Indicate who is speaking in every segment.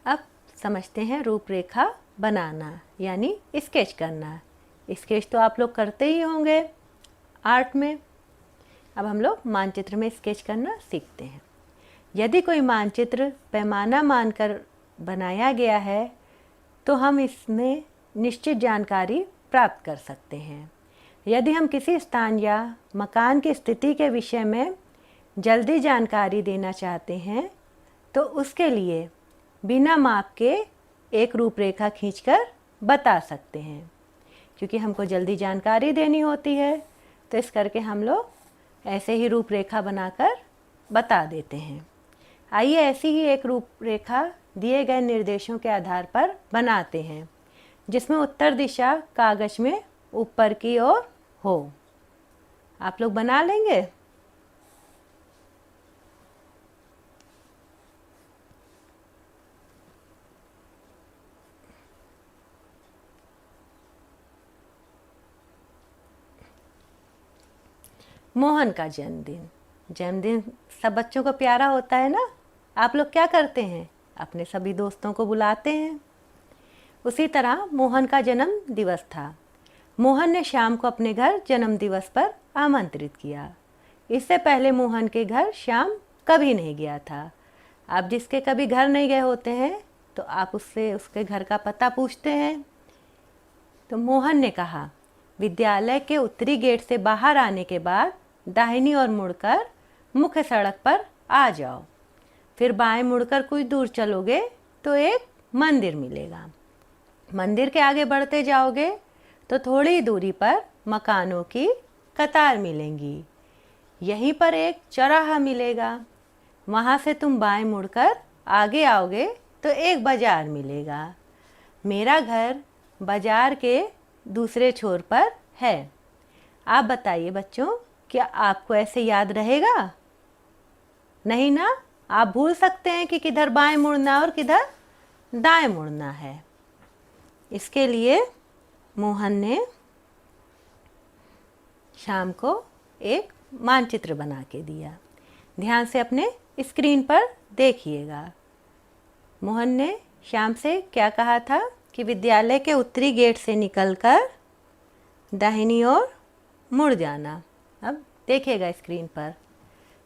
Speaker 1: अब समझते हैं रूपरेखा बनाना यानी स्केच करना। स्केच तो आप लोग करते ही होंगे आर्ट में। अब हम लोग मानचित्र में स्केच करना सीखते हैं। यदि कोई मानचित्र पैमाना मानकर बनाया गया है तो हम इसमें निश्चित जानकारी प्राप्त कर सकते हैं। यदि हम किसी स्थान या मकान की स्थिति के विषय में जल्दी जानकारी देना चाहते हैं तो उसके लिए बिना माप के एक रूपरेखा खींचकर बता सकते हैं। क्योंकि हमको जल्दी जानकारी देनी होती है तो इस करके हम लोग ऐसे ही रूपरेखा बनाकर बता देते हैं। आइए ऐसी ही एक रूपरेखा दिए गए निर्देशों के आधार पर बनाते हैं, जिसमें उत्तर दिशा कागज में ऊपर की ओर हो। आप लोग बना लेंगे? मोहन का जन्मदिन सब बच्चों को प्यारा होता है ना। आप लोग क्या करते हैं? अपने सभी दोस्तों को बुलाते हैं। उसी तरह मोहन का जन्म दिवस था। मोहन ने श्याम को अपने घर जन्म दिवस पर आमंत्रित किया। इससे पहले मोहन के घर श्याम कभी नहीं गया था। आप जिसके कभी घर नहीं गए होते हैं तो आप उससे उसके घर का पता पूछते हैं। तो मोहन ने कहा, विद्यालय के उत्तरी गेट से बाहर आने के बाद दाहिनी ओर मुड़कर मुख्य सड़क पर आ जाओ। फिर बाएं मुड़कर कुछ दूर चलोगे तो एक मंदिर मिलेगा। मंदिर के आगे बढ़ते जाओगे तो थोड़ी दूरी पर मकानों की कतार मिलेंगी। यहीं पर एक चौराहा मिलेगा। वहाँ से तुम बाएं मुड़कर आगे आओगे तो एक बाजार मिलेगा। मेरा घर बाजार के दूसरे छोर पर है। आप बताइए बच्चों, क्या आपको ऐसे याद रहेगा? नहीं ना? आप भूल सकते हैं कि किधर बाएं मुड़ना और किधर दाएं मुड़ना है। इसके लिए मोहन ने श्याम को एक मानचित्र बना के दिया। ध्यान से अपने स्क्रीन पर देखिएगा। मोहन ने श्याम से क्या कहा था कि विद्यालय के उत्तरी गेट से निकलकर दाहिनी ओर मुड़ जाना। अब देखिएगा स्क्रीन पर,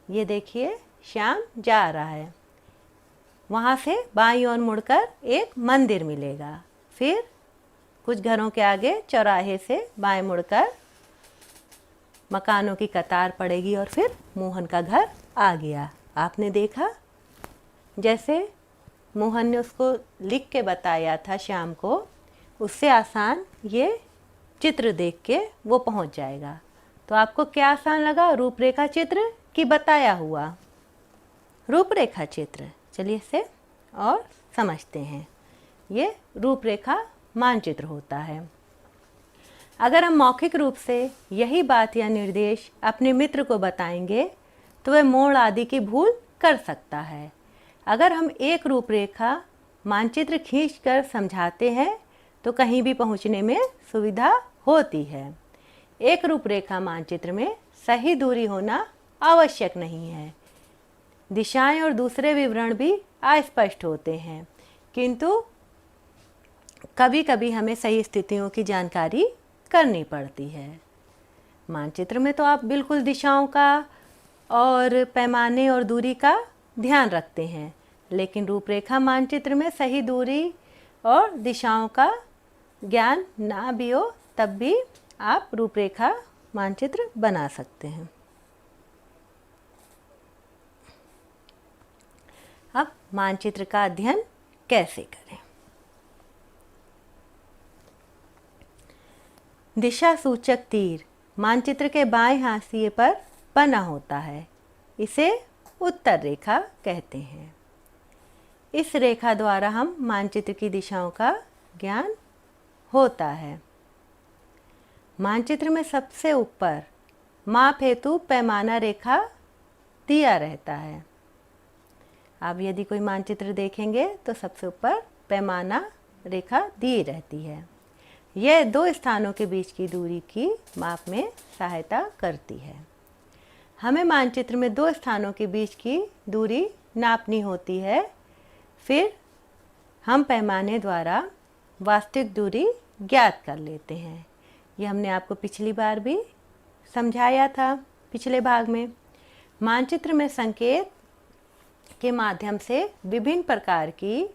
Speaker 1: ये देखिए श्याम जा रहा है। वहाँ से बाईं ओर मुड़कर एक मंदिर मिलेगा। फिर कुछ घरों के आगे चौराहे से बाएं मुड़कर मकानों की कतार पड़ेगी और फिर मोहन का घर आ गया। आपने देखा जैसे मोहन ने उसको लिख के बताया था श्याम को, उससे आसान ये चित्र देख के वो पहुंच जाएगा। तो आपको क्या आसान लगा, रूपरेखा चित्र कि बताया हुआ? रूपरेखा चित्र। चलिए इसे और समझते हैं। ये रूपरेखा मानचित्र होता है। अगर हम मौखिक रूप से यही बात या निर्देश अपने मित्र को बताएंगे तो वह मोड़ आदि की भूल कर सकता है। अगर हम एक रूपरेखा मानचित्र खींचकर समझाते हैं तो कहीं भी पहुंचने में सुविधा होती है। एक रूपरेखा मानचित्र में सही दूरी होना आवश्यक नहीं है। दिशाएं और दूसरे विवरण भी अस्पष्ट होते हैं, किंतु कभी कभी हमें सही स्थितियों की जानकारी करनी पड़ती है। मानचित्र में तो आप बिल्कुल दिशाओं का और पैमाने और दूरी का ध्यान रखते हैं, लेकिन रूपरेखा मानचित्र में सही दूरी और दिशाओं का ज्ञान ना भी हो तब भी आप रूपरेखा मानचित्र बना सकते हैं। अब मानचित्र का अध्ययन कैसे करें? दिशा सूचक तीर मानचित्र के बाएं हाशिए पर बना होता है। इसे उत्तर रेखा कहते हैं। इस रेखा द्वारा हम मानचित्र की दिशाओं का ज्ञान होता है। मानचित्र में सबसे ऊपर माप हेतु पैमाना रेखा दिया रहता है। आप यदि कोई मानचित्र देखेंगे तो सबसे ऊपर पैमाना रेखा दी रहती है। यह दो स्थानों के बीच की दूरी की माप में सहायता करती है। हमें मानचित्र में दो स्थानों के बीच की दूरी नापनी होती है। फिर हम पैमाने द्वारा वास्तविक दूरी ज्ञात कर लेते हैं। ये हमने आपको पिछली बार भी समझाया था पिछले भाग में। मानचित्र में संकेत के माध्यम से विभिन्न प्रकार की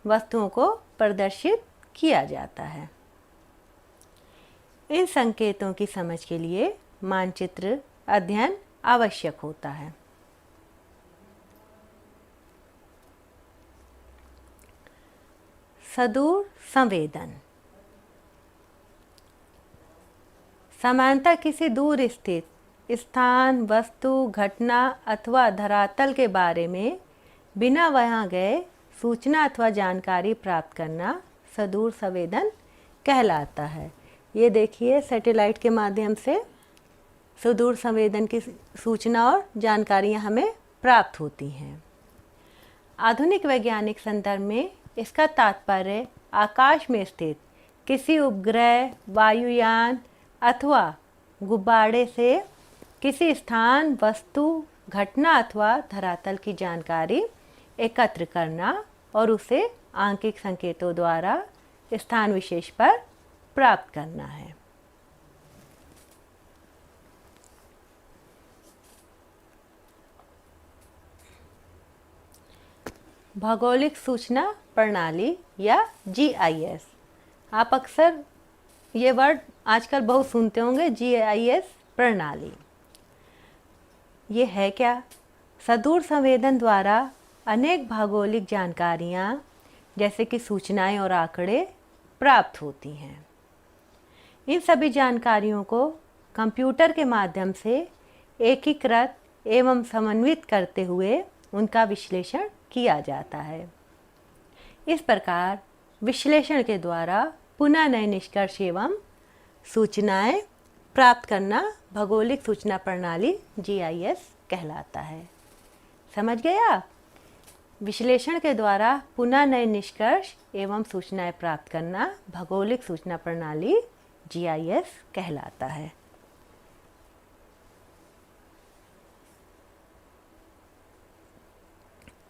Speaker 1: वस्तुओं को प्रदर्शित किया जाता है। इन संकेतों की समझ के लिए मानचित्र अध्ययन आवश्यक होता है। सुदूर संवेदन सामान्यतः किसी दूर स्थित स्थान, वस्तु, घटना अथवा धरातल के बारे में बिना वहां गए सूचना अथवा जानकारी प्राप्त करना सुदूर संवेदन कहलाता है। ये देखिए, सैटेलाइट के माध्यम से सुदूर संवेदन की सूचना और जानकारियाँ हमें प्राप्त होती हैं। आधुनिक वैज्ञानिक संदर्भ में इसका तात्पर्य आकाश में स्थित किसी उपग्रह, वायुयान अथवा गुब्बारे से किसी स्थान, वस्तु, घटना अथवा धरातल की जानकारी एकत्र करना और उसे आंकिक संकेतों द्वारा स्थान विशेष पर प्राप्त करना है। भौगोलिक सूचना प्रणाली या GIS। आप अक्सर ये वर्ड आजकल बहुत सुनते होंगे, GIS प्रणाली। ये है क्या? सुदूर संवेदन द्वारा अनेक भौगोलिक जानकारियाँ जैसे कि सूचनाएं और आंकड़े प्राप्त होती हैं। इन सभी जानकारियों को कंप्यूटर के माध्यम से एकीकृत एवं समन्वित करते हुए उनका विश्लेषण किया जाता है। इस प्रकार विश्लेषण के द्वारा पुनः नए निष्कर्ष एवं सूचनाएं प्राप्त करना भौगोलिक सूचना प्रणाली GIS कहलाता है। समझ गए आप? विश्लेषण के द्वारा पुनः नए निष्कर्ष एवं सूचनाएं प्राप्त करना भौगोलिक सूचना प्रणाली GIS कहलाता है।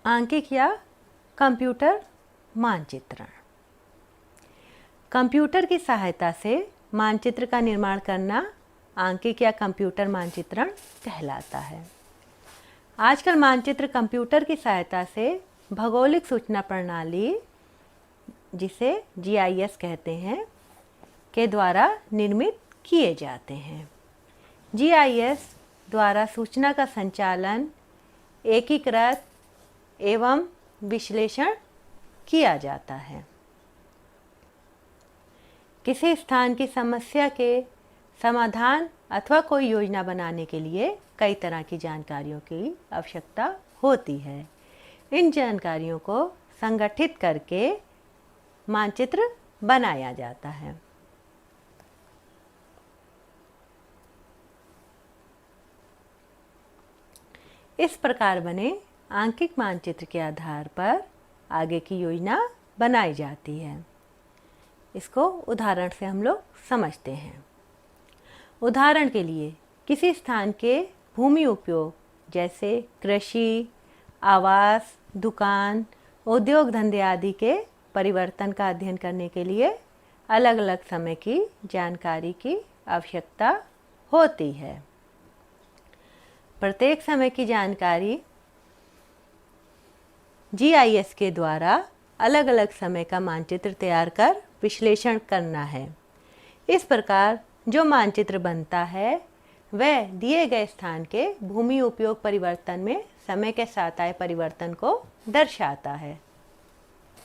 Speaker 1: आंकिक या कंप्यूटर मानचित्रण। कंप्यूटर की सहायता से मानचित्र का निर्माण करना आंकिक या कंप्यूटर मानचित्रण कहलाता है। आजकल मानचित्र कंप्यूटर की सहायता से भौगोलिक सूचना प्रणाली, जिसे GIS कहते हैं, के द्वारा निर्मित किए जाते हैं। GIS द्वारा सूचना का संचालन, एकीकृत एवं विश्लेषण किया जाता है। किसी स्थान की समस्या के समाधान अथवा कोई योजना बनाने के लिए कई तरह की जानकारियों की आवश्यकता होती है। इन जानकारियों को संगठित करके मानचित्र बनाया जाता है। इस प्रकार बने आंकिक मानचित्र के आधार पर आगे की योजना बनाई जाती है। इसको उदाहरण से हम लोग समझते हैं। उदाहरण के लिए किसी स्थान के भूमि उपयोग जैसे कृषि, आवास, दुकान, उद्योग धंधे आदि के परिवर्तन का अध्ययन करने के लिए अलग अलग समय की जानकारी की आवश्यकता होती है। प्रत्येक समय की जानकारी GIS के द्वारा अलग अलग समय का मानचित्र तैयार कर विश्लेषण करना है। इस प्रकार जो मानचित्र बनता है वह दिए गए स्थान के भूमि उपयोग परिवर्तन में समय के साथ आए परिवर्तन को दर्शाता है।